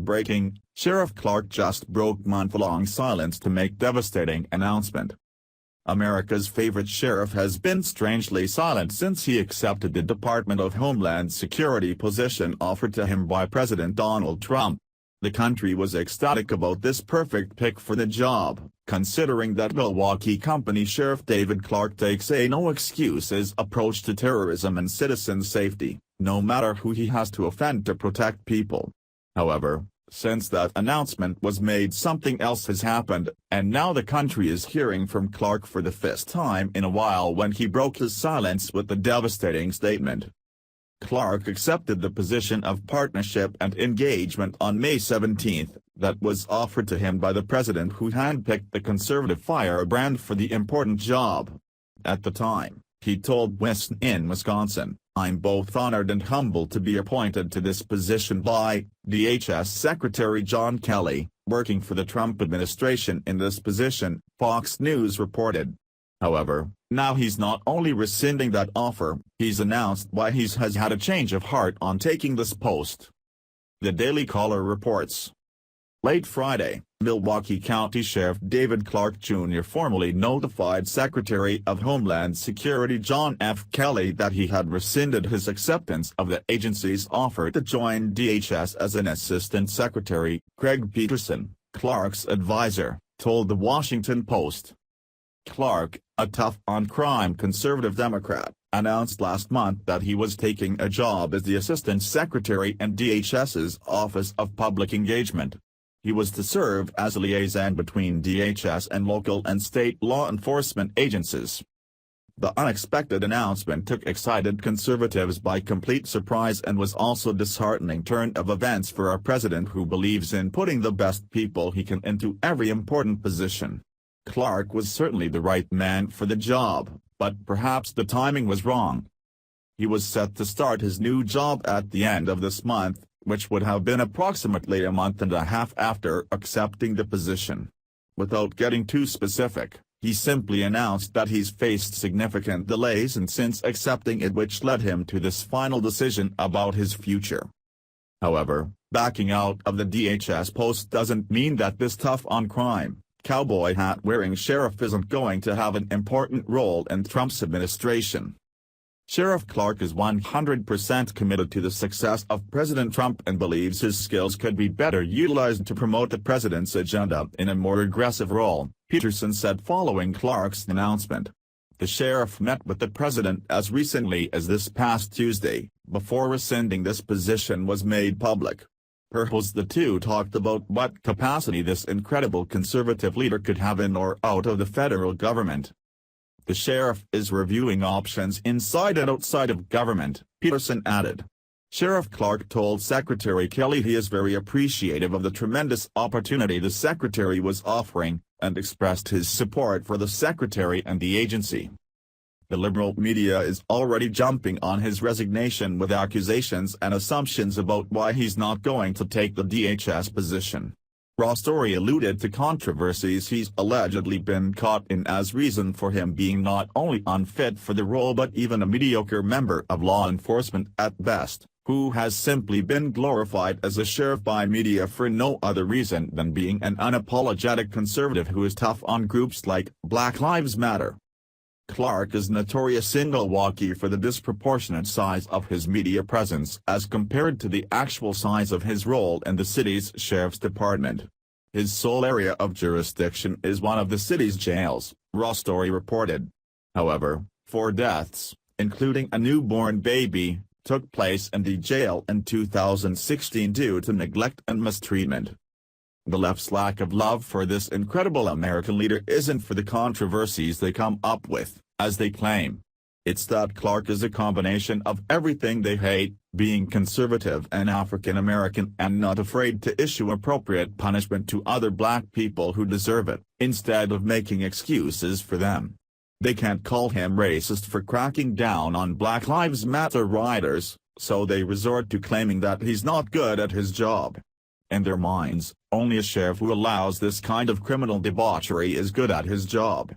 breaking, Sheriff Clarke just broke month-long silence to make devastating announcement. America's favorite sheriff has been strangely silent since he accepted the Department of Homeland Security position offered to him by President Donald Trump. The country was ecstatic about this perfect pick for the job, considering that Milwaukee Company Sheriff David Clarke takes a no-excuses approach to terrorism and citizen safety, no matter who he has to offend to protect people. However, since that announcement was made, something else has happened, and now the country is hearing from Clarke for the first time in a while when he broke his silence with the devastating statement. Clarke accepted the position of partnership and engagement on May 17 that was offered to him by the president, who handpicked the conservative firebrand for the important job. At the time, he told WISN in Wisconsin, "I'm both honored and humbled to be appointed to this position by DHS Secretary John Kelly, working for the Trump administration in this position," Fox News reported. However, now he's not only rescinding that offer, he's announced why he has had a change of heart on taking this post. The Daily Caller reports. Late Friday, Milwaukee County Sheriff David Clarke Jr. formally notified Secretary of Homeland Security John F. Kelly that he had rescinded his acceptance of the agency's offer to join DHS as an assistant secretary. Craig Peterson, Clarke's advisor, told The Washington Post. Clarke, a tough-on-crime conservative Democrat, announced last month that he was taking a job as the assistant secretary in DHS's Office of Public Engagement. He was to serve as a liaison between DHS and local and state law enforcement agencies. The unexpected announcement took excited conservatives by complete surprise and was also a disheartening turn of events for our president, who believes in putting the best people he can into every important position. Clarke was certainly the right man for the job, but perhaps the timing was wrong. He was set to start his new job at the end of this month, which would have been approximately a month and a half after accepting the position. Without getting too specific, he simply announced that he's faced significant delays since accepting it, which led him to this final decision about his future. However, backing out of the DHS post doesn't mean that this tough-on-crime, cowboy hat-wearing sheriff isn't going to have an important role in Trump's administration. Sheriff Clarke is 100% committed to the success of President Trump and believes his skills could be better utilized to promote the president's agenda in a more aggressive role, Peterson said following Clarke's announcement. The sheriff met with the president as recently as this past Tuesday, before rescinding this position was made public. Perhaps the two talked about what capacity this incredible conservative leader could have in or out of the federal government. The sheriff is reviewing options inside and outside of government, Peterson added. Sheriff Clarke told Secretary Kelly he is very appreciative of the tremendous opportunity the secretary was offering, and expressed his support for the secretary and the agency. The liberal media is already jumping on his resignation with accusations and assumptions about why he's not going to take the DHS position. Raw story alluded to controversies he's allegedly been caught in as reason for him being not only unfit for the role but even a mediocre member of law enforcement at best, who has simply been glorified as a sheriff by media for no other reason than being an unapologetic conservative who is tough on groups like Black Lives Matter. Clarke is notorious in Milwaukee for the disproportionate size of his media presence as compared to the actual size of his role in the city's sheriff's department. His sole area of jurisdiction is one of the city's jails, Raw story reported. However, 4 deaths, including a newborn baby, took place in the jail in 2016 due to neglect and mistreatment. The left's lack of love for this incredible American leader isn't for the controversies they come up with, as they claim. It's that Clarke is a combination of everything they hate, being conservative and African American and not afraid to issue appropriate punishment to other black people who deserve it, instead of making excuses for them. They can't call him racist for cracking down on Black Lives Matter rioters, so they resort to claiming that he's not good at his job. In their minds, only a sheriff who allows this kind of criminal debauchery is good at his job.